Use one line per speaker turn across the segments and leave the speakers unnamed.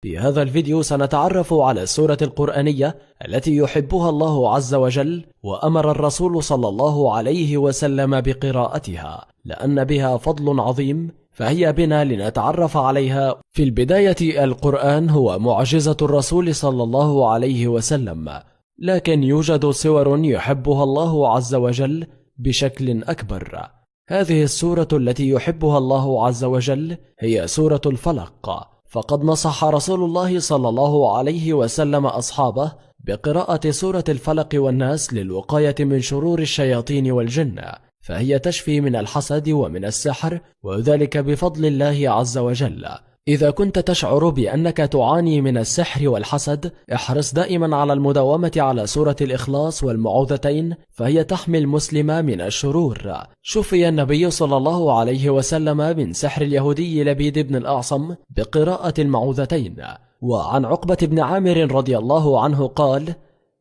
في هذا الفيديو سنتعرف على السورة القرآنية التي يحبها الله عز وجل وأمر الرسول صلى الله عليه وسلم بقراءتها، لأن بها فضل عظيم، فهي بنا لنتعرف عليها. في البداية القرآن هو معجزة الرسول صلى الله عليه وسلم، لكن يوجد سور يحبها الله عز وجل بشكل أكبر. هذه السورة التي يحبها الله عز وجل هي سورة الفلق، فقد نصح رسول الله صلى الله عليه وسلم أصحابه بقراءة سورة الفلق والناس للوقاية من شرور الشياطين والجن، فهي تشفي من الحسد ومن السحر، وذلك بفضل الله عز وجل. إذا كنت تشعر بأنك تعاني من السحر والحسد، احرص دائما على المداومة على سورة الإخلاص والمعوذتين، فهي تحمي المسلم من الشرور. شفي النبي صلى الله عليه وسلم من سحر اليهودي لبيد بن الأعصم بقراءة المعوذتين. وعن عقبة بن عامر رضي الله عنه قال: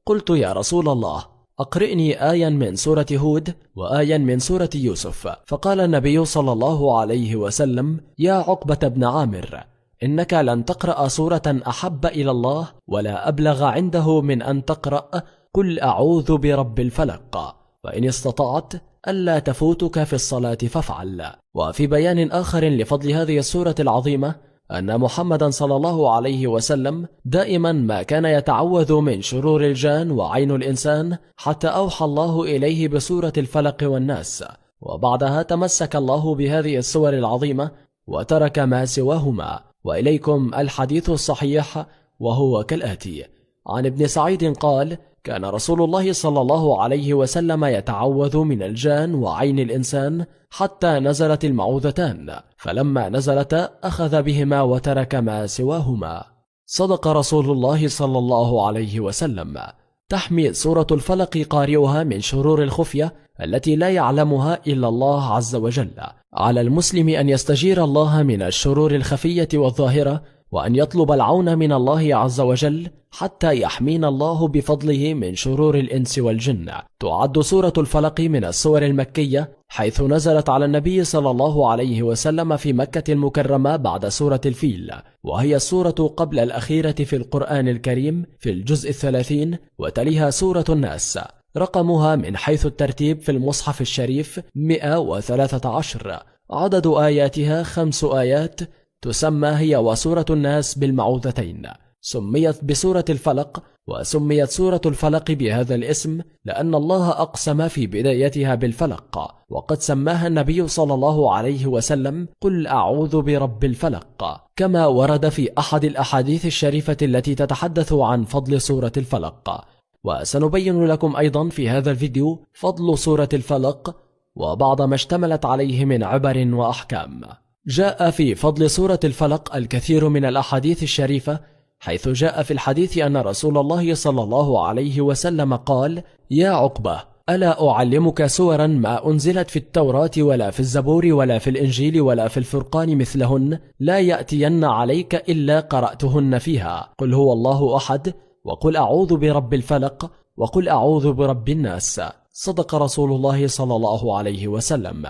قلت يا رسول الله أقرئني آيا من سورة هود وآيا من سورة يوسف، فقال النبي صلى الله عليه وسلم: يا عقبة بن عامر، إنك لن تقرأ سورة أحب إلى الله ولا أبلغ عنده من أن تقرأ قل أعوذ برب الفلق، فإن استطعت ألا تفوتك في الصلاة فافعل. وفي بيان آخر لفضل هذه السورة العظيمة أن محمدا صلى الله عليه وسلم دائما ما كان يتعوذ من شرور الجان وعين الإنسان، حتى أوحى الله إليه بسورة الفلق والناس، وبعدها تمسك الله بهذه السور العظيمة وترك ما سواهما. وإليكم الحديث الصحيح، وهو كالآتي: عن ابن سعيد قال: كان رسول الله صلى الله عليه وسلم يتعوذ من الجان وعين الإنسان حتى نزلت المعوذتان، فلما نزلتا أخذ بهما وترك ما سواهما. صدق رسول الله صلى الله عليه وسلم. تحمي سورة الفلق قارئها من شرور الخفية التي لا يعلمها إلا الله عز وجل. على المسلم أن يستجير الله من الشرور الخفية والظاهرة، وأن يطلب العون من الله عز وجل حتى يحمينا الله بفضله من شرور الإنس والجن. تعد سورة الفلق من السور المكية، حيث نزلت على النبي صلى الله عليه وسلم في مكة المكرمة بعد سورة الفيل، وهي السورة قبل الأخيرة في القرآن الكريم في الجزء 30، وتليها سورة الناس. رقمها من حيث الترتيب في المصحف الشريف 113. عدد آياتها 5 آيات، تسمى هي وسورة الناس بالمعوذتين. سميت بسورة الفلق، وسميت سورة الفلق بهذا الاسم لأن الله أقسم في بدايتها بالفلق، وقد سماها النبي صلى الله عليه وسلم قل أعوذ برب الفلق، كما ورد في أحد الأحاديث الشريفة التي تتحدث عن فضل سورة الفلق. وسنبين لكم أيضا في هذا الفيديو فضل سورة الفلق وبعض ما اشتملت عليه من عبر وأحكام. جاء في فضل سورة الفلق الكثير من الأحاديث الشريفة، حيث جاء في الحديث أن رسول الله صلى الله عليه وسلم قال: يا عقبة، ألا أعلمك سورا ما أنزلت في التوراة ولا في الزبور ولا في الإنجيل ولا في الفرقان مثلهن، لا يأتين عليك إلا قرأتهن فيها: قل هو الله أحد، وقل أعوذ برب الفلق، وقل أعوذ برب الناس. صدق رسول الله صلى الله عليه وسلم.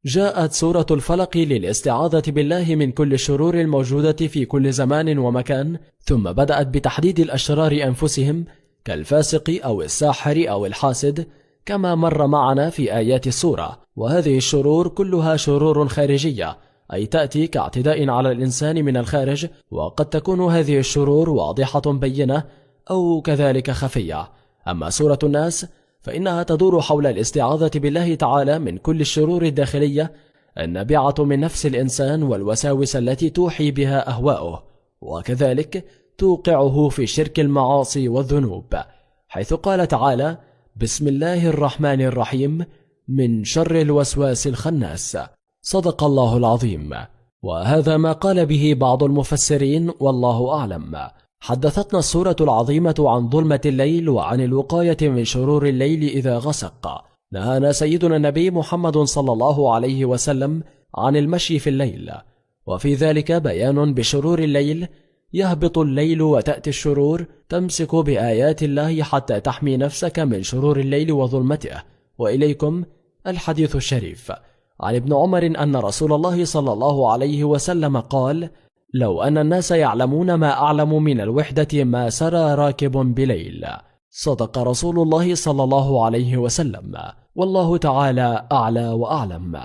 جاءت سورة الفلق للاستعاذة بالله من كل الشرور الموجودة في كل زمان ومكان، ثم بدأت بتحديد الأشرار أنفسهم كالفاسق أو الساحر أو الحاسد، كما مر معنا في آيات السورة. وهذه الشرور كلها شرور خارجية، أي تأتي كاعتداء على الإنسان من الخارج، وقد تكون هذه الشرور واضحة بينة أو كذلك خفية. أما سورة الناس فإنها تدور حول الاستعاذة بالله تعالى من كل الشرور الداخلية النابعة من نفس الإنسان والوساوس التي توحي بها أهواؤه، وكذلك توقعه في شرك المعاصي والذنوب، حيث قال تعالى: بسم الله الرحمن الرحيم، من شر الوسواس الخناس. صدق الله العظيم. وهذا ما قال به بعض المفسرين، والله أعلم. حدثتنا السورة العظيمة عن ظلمة الليل وعن الوقاية من شرور الليل إذا غسق. نهانا سيدنا النبي محمد صلى الله عليه وسلم عن المشي في الليل، وفي ذلك بيان بشرور الليل. يهبط الليل وتأتي الشرور، تمسك بآيات الله حتى تحمي نفسك من شرور الليل وظلمته. وإليكم الحديث الشريف. عن ابن عمر أن رسول الله صلى الله عليه وسلم قال: لو أن الناس يعلمون ما أعلم من الوحدة ما سرى راكب بليل. صدق رسول الله صلى الله عليه وسلم، والله تعالى أعلى وأعلم.